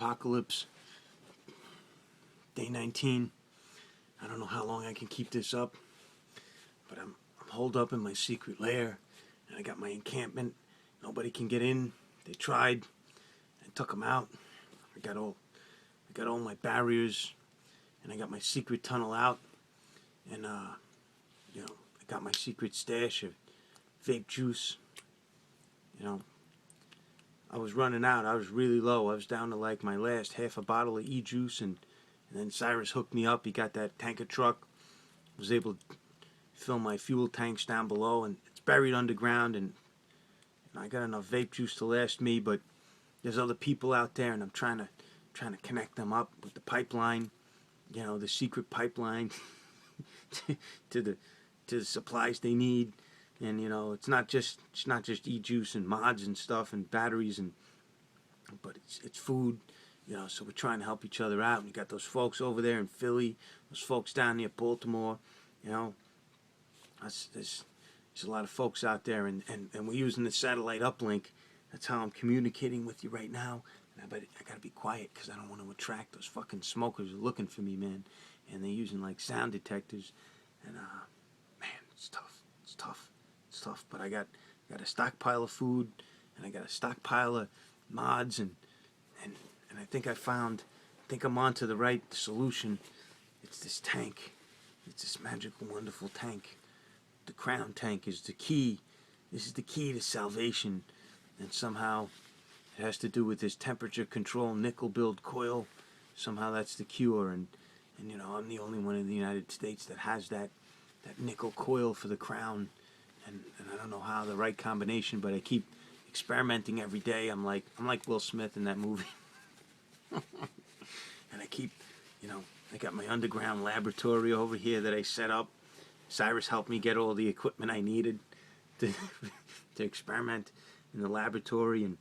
Vapepocalypse, day 19. I don't know how long I can keep this up, but I'm holed up in my secret lair, and I got my encampment. Nobody can get in. They tried. I took them out. I got all my barriers, and I got my secret tunnel out, and I got my secret stash of vape juice. I was running out. I was really low. I was down to like my last half a bottle of e-juice, and then Cyrus hooked me up. He got that tanker truck. Was able to fill my fuel tanks down below, and it's buried underground, and I got enough vape juice to last me, but there's other people out there, and I'm trying to connect them up with the pipeline, the secret pipeline to the supplies they need. And it's not just e-juice and mods and stuff and batteries, but it's food. So we're trying to help each other out. And you got those folks over there in Philly, those folks down near Baltimore. There's a lot of folks out there, and we're using the satellite uplink. That's how I'm communicating with you right now. But I gotta be quiet because I don't want to attract those fucking smokers who are looking for me, man. And they're using like sound detectors, and man, it's tough. It's tough. It's tough. But I got a stockpile of food, and I got a stockpile of mods, and I think I'm onto the right solution. It's this tank. It's this magical, wonderful tank. The crown tank is the key. This is the key to salvation, and somehow it has to do with this temperature control nickel build coil. Somehow that's the cure, and I'm the only one in the United States that has that nickel coil for the crown, and I don't know how the right combination, but I keep experimenting every day. I'm like Will Smith in that movie. And I keep, I got my underground laboratory over here that I set up. Cyrus helped me get all the equipment I needed to experiment in the laboratory, and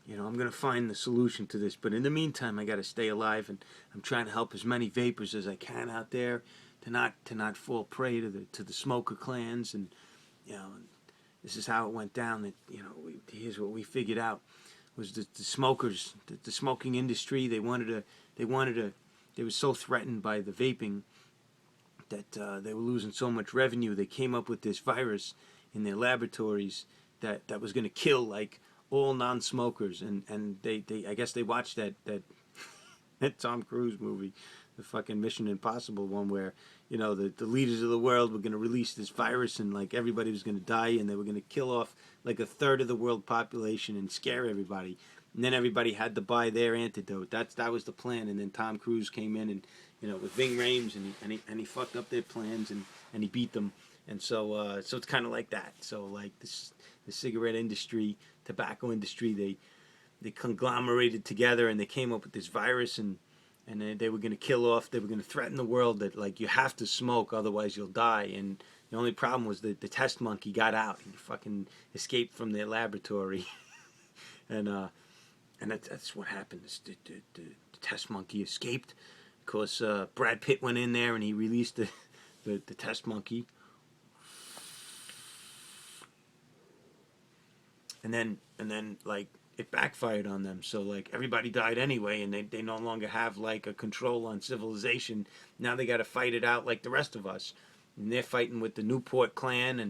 I'm going to find the solution to this. But in the meantime, I got to stay alive, and I'm trying to help as many vapors as I can out there to not fall prey to the smoker clans. And and this is how it went down. That here's what we figured out was the smokers, the smoking industry. They were so threatened by the vaping that they were losing so much revenue. They came up with this virus in their laboratories that was going to kill like all non-smokers, and they I guess they watched that Tom Cruise movie, the fucking Mission Impossible one, where the leaders of the world were going to release this virus, and like everybody was going to die, and they were going to kill off like a third of the world population and scare everybody, and then everybody had to buy their antidote. That was the plan. And then Tom Cruise came in and with Ving Rhames, and he fucked up their plans, and he beat them. And so it's kind of like that. So like the cigarette industry, tobacco industry, they conglomerated together, and they came up with this virus, and they were going to kill off, they were going to threaten the world that like you have to smoke, otherwise you'll die. And the only problem was that the test monkey got out. He fucking escaped from their laboratory. and that's what happened. The test monkey escaped. Of course, Brad Pitt went in there and he released the test monkey. And then like it backfired on them. So like everybody died anyway, and they no longer have like a control on civilization. Now they got to fight it out like the rest of us. And they're fighting with the Newport clan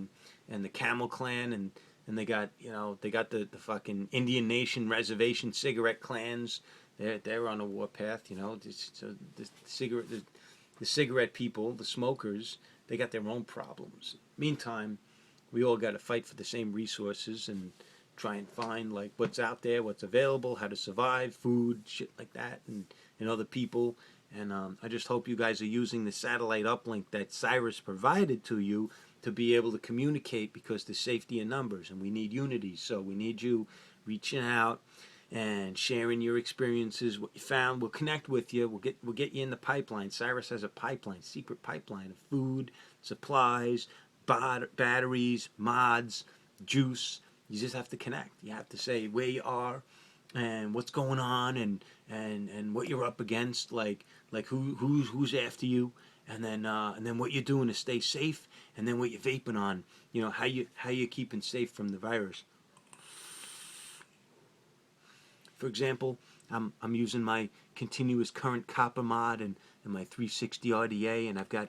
and the Camel clan, and they got the fucking Indian Nation reservation cigarette clans. They're on a warpath. So the cigarette people, the smokers, they got their own problems. Meantime, we all got to fight for the same resources and try and find like what's out there, what's available, how to survive, food, shit like that, and other people. And I just hope you guys are using the satellite uplink that Cyrus provided to you to be able to communicate, because there's safety in numbers, and we need unity. So we need you reaching out and sharing your experiences, what you found. We'll connect with you. We'll get you in the pipeline. Cyrus has a pipeline, secret pipeline of food, supplies, batteries, mods, juice. You just have to connect. You have to say where you are and what's going on, and what you're up against, like who's after you, and then what you're doing to stay safe, and then what you're vaping on. How you keeping safe from the virus. For example, I'm using my continuous current copper mod and my 360 RDA, and I've got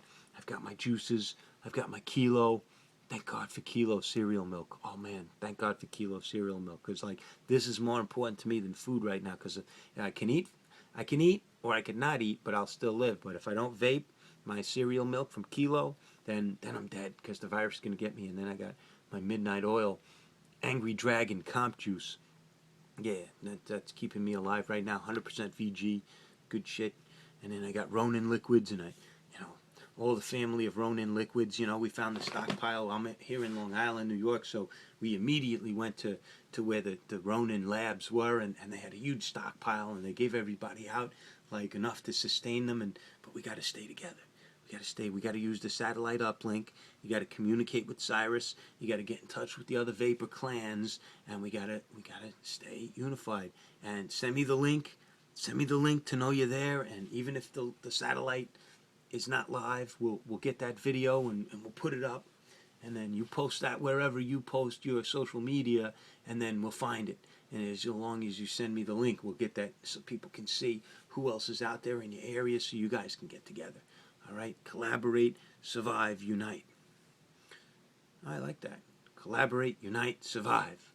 my juices, I've got my Kilo. Thank God for Kilo cereal milk. Oh man, thank God for Kilo cereal milk, because like this is more important to me than food right now, because I can eat or I can not eat, but I'll still live. But if I don't vape my cereal milk from Kilo, then I'm dead, because the virus is gonna get me. And then I got my Midnight Oil Angry Dragon comp juice. Yeah, that's keeping me alive right now. 100% VG, good shit. And then I got Ronin liquids, and all the family of Ronin liquids. We found the stockpile. I'm here in Long Island, New York, so we immediately went to where the Ronin labs were, and they had a huge stockpile, and they gave everybody out like enough to sustain them. But we got to stay together. We got to use the satellite uplink. You got to communicate with Cyrus. You got to get in touch with the other Vapor clans, and we got to stay unified. And send me the link. Send me the link to know you're there. And even if the satellite is not live, we'll get that video and we'll put it up. And then you post that wherever you post your social media, and then we'll find it. And as long as you send me the link, we'll get that so people can see who else is out there in your area, so you guys can get together. All right, collaborate, survive, unite. I like that. Collaborate, unite, survive.